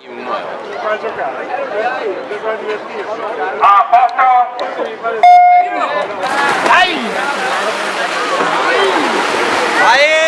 Vai giocare, vai divertirsi. A posto? Dai! Vai!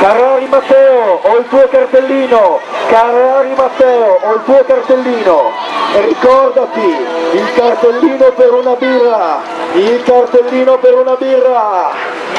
Carrari Matteo, ho il tuo cartellino, Carrari Matteo, ho il tuo cartellino, e ricordati, il cartellino per una birra, il cartellino per una birra.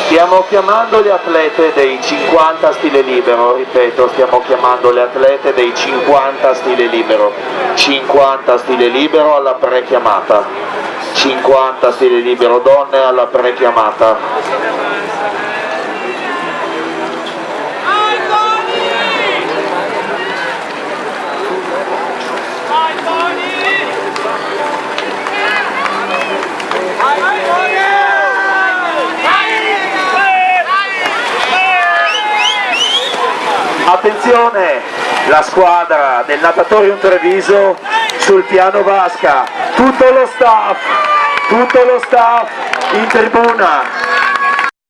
Stiamo chiamando le atlete dei 50 stile libero, ripeto, stiamo chiamando le atlete dei 50 stile libero, 50 stile libero alla prechiamata, 50 stile libero donne alla prechiamata. Attenzione, la squadra del Natatorium Treviso sul piano vasca, tutto lo staff in tribuna.